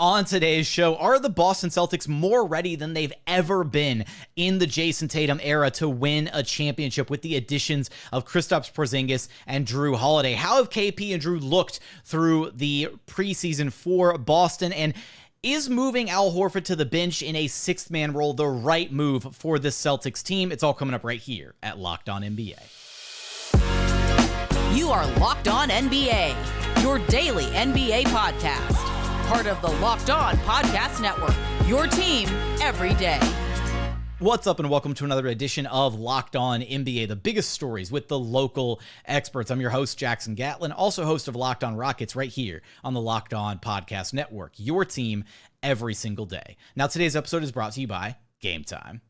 On today's show, are the Boston Celtics more ready than they've ever been in the Jason Tatum era to win a championship with the additions of Kristaps Porzingis and Jrue Holiday? How have KP and Jrue looked through the preseason for Boston? And is moving Al Horford to the bench in a sixth-man role the right move for this Celtics team? It's all coming up right here at Locked On NBA. You are Locked On NBA, your daily NBA podcast. Part of the Locked On Podcast Network, your team every day. What's up and welcome to another edition of Locked On NBA, the biggest stories with the local experts. I'm your host, Jackson Gatlin, also host of Locked On Rockets right here on the Locked On Podcast Network, your team every single day. Now, today's episode is brought to you by Game Time.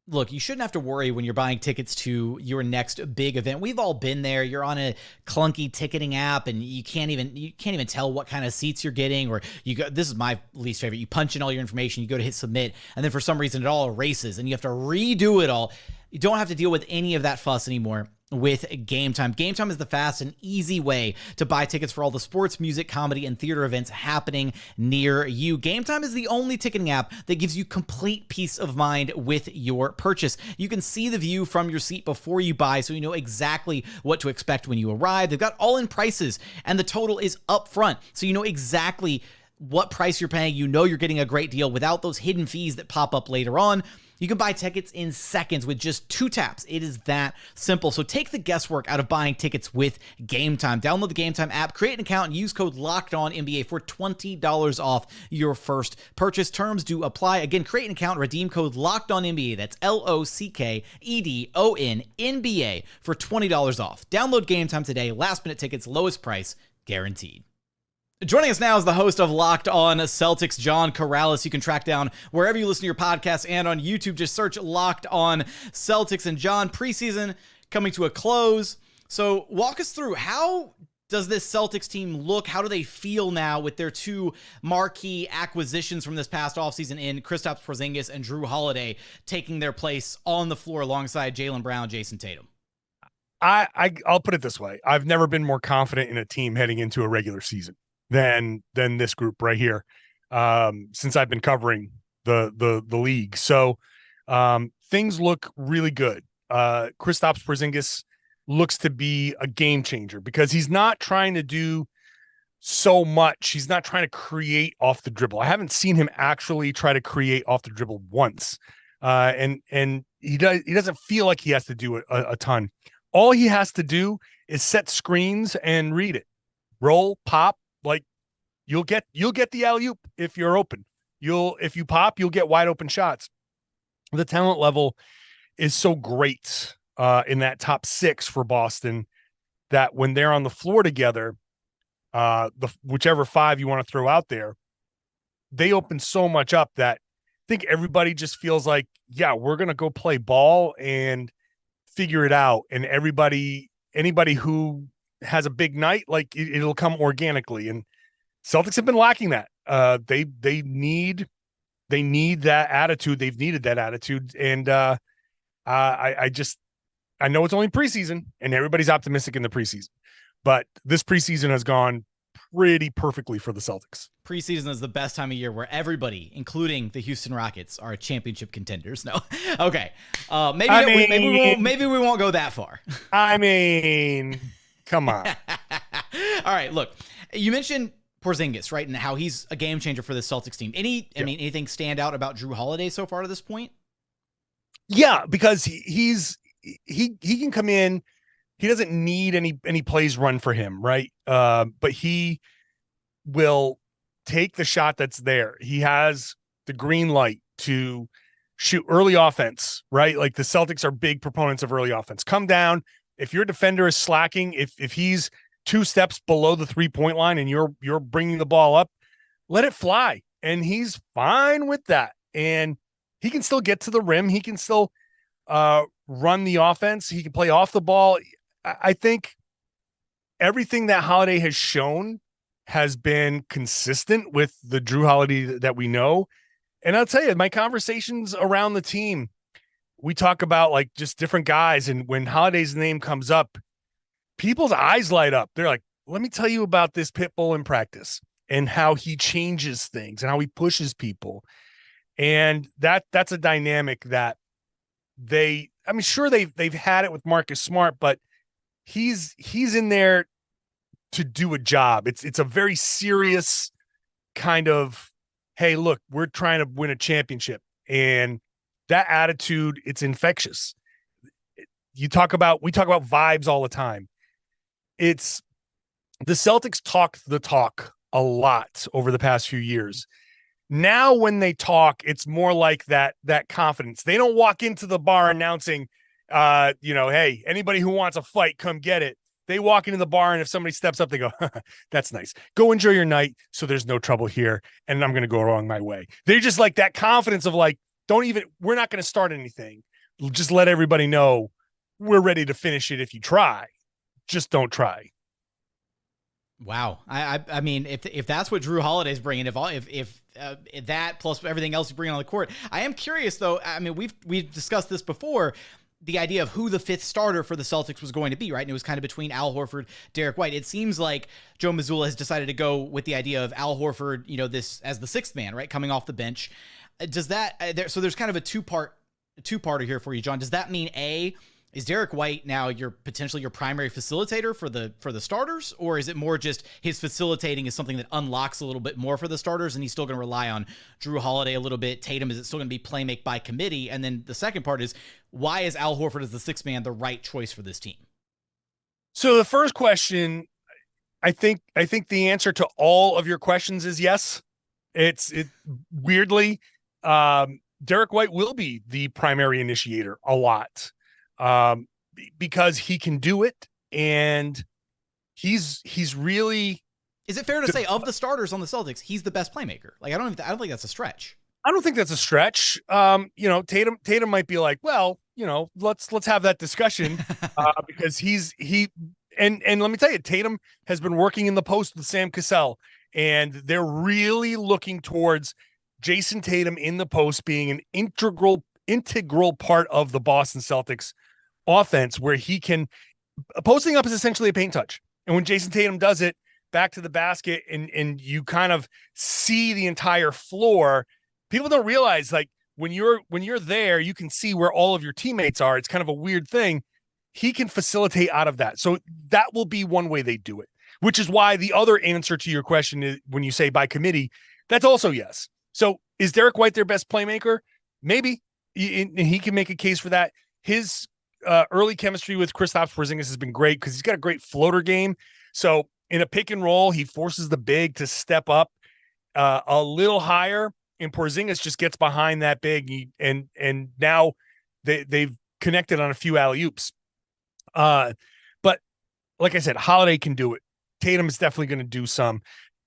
Look, you shouldn't have to worry when you're buying tickets to your next big event. We've all been there. You're on a clunky ticketing app and you can't even tell what kind of seats you're getting, or this is my least favorite. You punch in all your information, you go to hit submit, and then for some reason it all erases and you have to redo it all. You don't have to deal with any of that fuss anymore with Game Time. Game Time is the fast and easy way to buy tickets for all the sports, music, comedy, and theater events happening near you. Game Time is the only ticketing app that gives you complete peace of mind with your purchase. You can see the view from your seat before you buy, so you know exactly what to expect when you arrive. They've got all-in prices, and the total is up front, so you know exactly what price you're paying. You know you're getting a great deal without those hidden fees that pop up later on. You can buy tickets in seconds with just 2 taps. It is that simple. So take the guesswork out of buying tickets with Game Time. Download the Game Time app, create an account, and use code LOCKEDONNBA for $20 off your first purchase. Terms do apply. Again, create an account, redeem code LOCKEDONNBA. That's LOCKEDONNBA for $20 off. Download Game Time today. Last minute tickets, lowest price guaranteed. Joining us now is the host of Locked On Celtics, John Karalis. You can track down wherever you listen to your podcasts and on YouTube. Just search Locked On Celtics. And John, preseason coming to a close. So walk us through, how does this Celtics team look? How do they feel now with their 2 marquee acquisitions from this past offseason in Kristaps Porzingis and Jrue Holiday taking their place on the floor alongside Jaylen Brown, Jason Tatum? I'll put it this way. I've never been more confident in a team heading into a regular season than this group right here, since I've been covering the league. So things look really good. Kristaps Porzingis looks to be a game changer because he's not trying to do so much. He's not trying to create off the dribble. I haven't seen him actually try to create off the dribble once. And he doesn't feel like he has to do a ton. All he has to do is set screens and read it. Roll, pop. Like you'll get the alley-oop if you're open. If you pop, you'll get wide open shots. The talent level is so great in that top 6 for Boston that when they're on the floor together, whichever 5 you want to throw out there, they open so much up that I think everybody just feels like, yeah, we're gonna go play ball and figure it out. And anybody who has a big night, like it'll come organically, and Celtics have been lacking that. They need that attitude. They've needed that attitude, and I know it's only preseason, and everybody's optimistic in the preseason, but this preseason has gone pretty perfectly for the Celtics. Preseason is the best time of year where everybody, including the Houston Rockets, are championship contenders. No, okay, maybe we won't go that far. I mean. Come on. All right, look, you mentioned Porzingis, right, and how he's a game changer for the Celtics team. Anything stand out about Jrue Holiday so far to this point? Yeah, because he can come in. He doesn't need any plays run for him, right? But he will take the shot that's there. He has the green light to shoot early offense, right? Like the Celtics are big proponents of early offense. Come down. If your defender is slacking, if he's 2 steps below the 3-point line and you're bringing the ball up, let it fly. And he's fine with that. And he can still get to the rim. He can still run the offense. He can play off the ball. I think everything that Holiday has shown has been consistent with the Jrue Holiday that we know. And I'll tell you, my conversations around the team, we talk about like just different guys. And when Holiday's name comes up, people's eyes light up. They're like, let me tell you about this pit bull in practice. and how he changes things and how he pushes people. And that's a dynamic that sure they've had it with Marcus Smart, but he's in there to do a job. It's a very serious kind of, hey, look, we're trying to win a championship. And that attitude, it's infectious. We talk about vibes all the time. It's the Celtics talk the talk a lot over the past few years. Now, when they talk, it's more like that confidence. They don't walk into the bar announcing, hey, anybody who wants a fight, come get it. They walk into the bar, and if somebody steps up, they go, that's nice. Go enjoy your night, so there's no trouble here, and I'm going to go along my way. They're just like that confidence of like, we're not going to start anything. Just let everybody know we're ready to finish it if you try. Just don't try. Wow. I mean, if that's what Jrue Holiday's bringing, if that plus everything else he's bringing on the court, I am curious though. I mean, we've discussed this before, the idea of who the fifth starter for the Celtics was going to be, right? And it was kind of between Al Horford, Derrick White. It seems like Joe Mazzulla has decided to go with the idea of Al Horford, this as the sixth man, right, coming off the bench. Does that so there's kind of a two-parter here for you, John. Does that mean is Derrick White now potentially your primary facilitator for the starters, or is it more just his facilitating is something that unlocks a little bit more for the starters, and he's still going to rely on Jrue Holiday a little bit? Tatum, is it still going to be play make by committee? And then the second part is, why is Al Horford as the sixth man the right choice for this team? So the first question, I think the answer to all of your questions is yes. It weirdly, Derrick White will be the primary initiator a lot. Because he can do it, and he's really. Is it fair to say of the starters on the Celtics, he's the best playmaker? Like, I don't think that's a stretch. I don't think that's a stretch. Tatum might be like, well, let's have that discussion because and let me tell you, Tatum has been working in the post with Sam Cassell, and they're really looking towards Jason Tatum in the post being an integral part of the Boston Celtics offense, where he can posting up is essentially a paint touch. And when Jason Tatum does it back to the basket and you kind of see the entire floor, people don't realize, like, when you're there, you can see where all of your teammates are. It's kind of a weird thing. He can facilitate out of that. So that will be one way they do it, which is why the other answer to your question is, when you say by committee, that's also yes. So is Derrick White their best playmaker? Maybe. He can make a case for that. His early chemistry with Kristaps Porzingis has been great because he's got a great floater game. So in a pick and roll, he forces the big to step up a little higher, and Porzingis just gets behind that big. And now they've connected on a few alley-oops. But like I said, Holiday can do it. Tatum is definitely going to do some.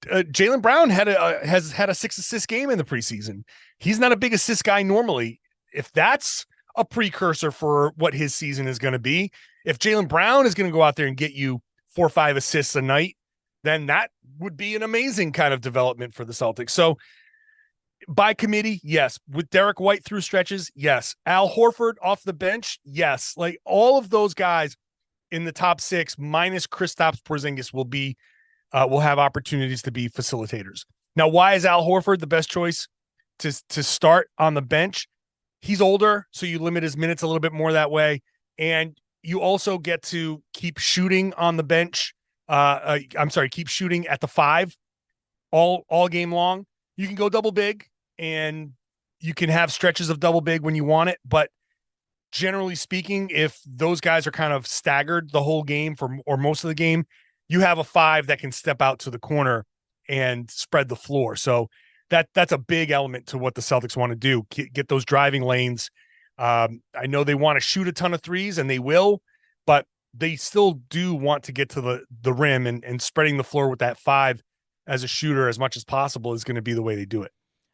Jaylen Brown has had a 6-assist game in the preseason. He's not a big assist guy normally. If that's a precursor for what his season is going to be, if Jaylen Brown is going to go out there and get you 4 or 5 assists a night, then that would be an amazing kind of development for the Celtics. So by committee, yes. With Derrick White through stretches, yes. Al Horford off the bench, yes. Like, all of those guys in the top 6 minus Kristaps Porzingis will have opportunities to be facilitators. Now, why is Al Horford the best choice to start on the bench? He's older, so you limit his minutes a little bit more that way. And you also get to keep shooting on the bench. Keep shooting at the 5 all game long. You can go double big, and you can have stretches of double big when you want it. But generally speaking, if those guys are kind of staggered the whole game or most of the game, you have a 5 that can step out to the corner and spread the floor. So that's a big element to what the Celtics want to do. Get those driving lanes. I know they want to shoot a ton of threes, and they will, but they still do want to get to the rim, and spreading the floor with that 5 as a shooter as much as possible is going to be the way they do it.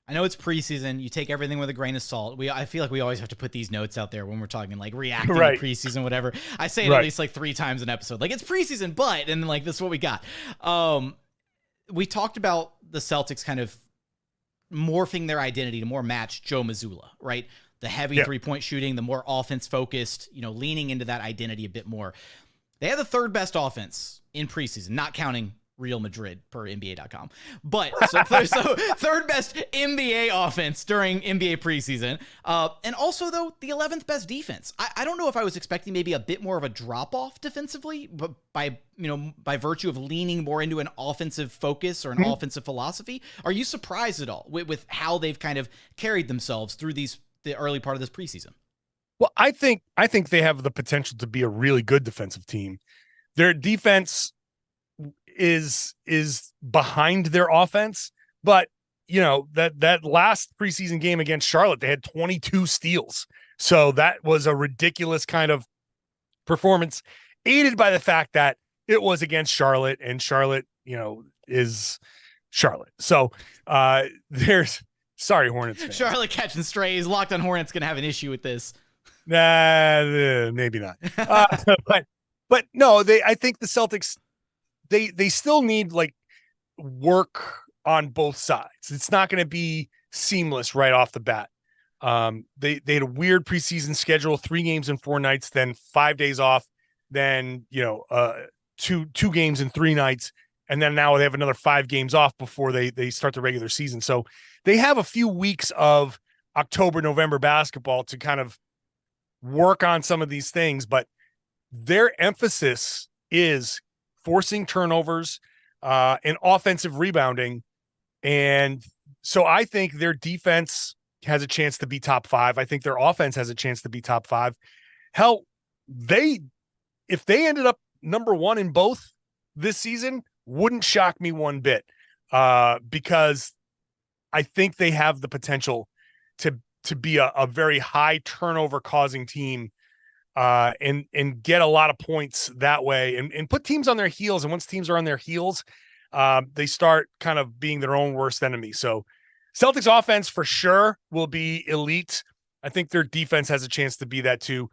I know it's preseason. You take everything with a grain of salt. I feel like we always have to put these notes out there when we're talking like reacting to preseason, whatever. I say it at least like 3 times an episode. Like, it's preseason, but, and then like, this is what we got. We talked about the Celtics kind of morphing their identity to more match Joe Mazzulla, right? The heavy 3-point shooting, the more offense focused, leaning into that identity a bit more. They had the 3rd best offense in preseason, not counting Real Madrid per NBA.com. But so third best NBA offense during NBA preseason. And also, though, the 11th best defense. I don't know if I was expecting maybe a bit more of a drop off defensively, but by virtue of leaning more into an offensive focus or an offensive philosophy. Are you surprised at all with how they've kind of carried themselves through the early part of this preseason? Well, I think they have the potential to be a really good defensive team. Their defense is behind their offense, but that last preseason game against Charlotte, they had 22 steals. So that was a ridiculous kind of performance, aided by the fact that it was against Charlotte, and Charlotte, is Charlotte. So there's Hornets fans. Charlotte catching strays. Locked on Hornets gonna have an issue with this. Nah, maybe not. But no, I think the Celtics, they still need work on both sides. It's not going to be seamless right off the bat. They had a weird preseason schedule, 3 games in 4 nights, then 5 days off, then 2 games in 3 nights, and then now they have another 5 games off before they start the regular season. So they have a few weeks of October, November basketball to kind of work on some of these things, but their emphasis is forcing turnovers and offensive rebounding. And so I think their defense has a chance to be top 5. I think their offense has a chance to be top 5. Hell, if they ended up number 1 in both this season, wouldn't shock me one bit, because I think they have the potential to be a very high turnover causing team, and get a lot of points that way, and put teams on their heels. And once teams are on their heels, they start kind of being their own worst enemy. So Celtics offense for sure will be elite. I think their defense has a chance to be that too.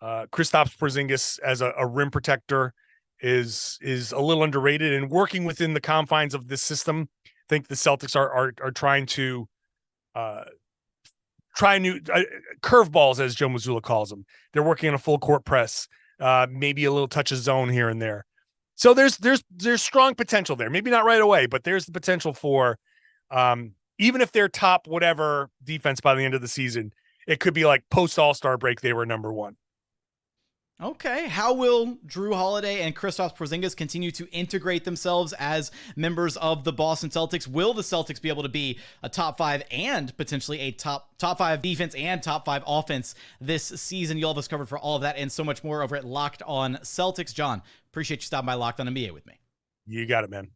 Kristaps Porzingis as a rim protector is a little underrated, and working within the confines of this system. I think the Celtics are trying to try new curveballs, as Joe Mazzulla calls them. They're working on a full court press, maybe a little touch of zone here and there. So there's strong potential there. Maybe not right away, but there's the potential for, even if they're top whatever defense by the end of the season, it could be like post All-Star break, they were number 1. Okay, how will Jrue Holiday and Kristaps Porzingis continue to integrate themselves as members of the Boston Celtics? Will the Celtics be able to be a top 5 and potentially a top 5 defense and top 5 offense this season? You'll have us covered for all of that and so much more over at Locked On Celtics. John, appreciate you stopping by Locked On NBA with me. You got it, man.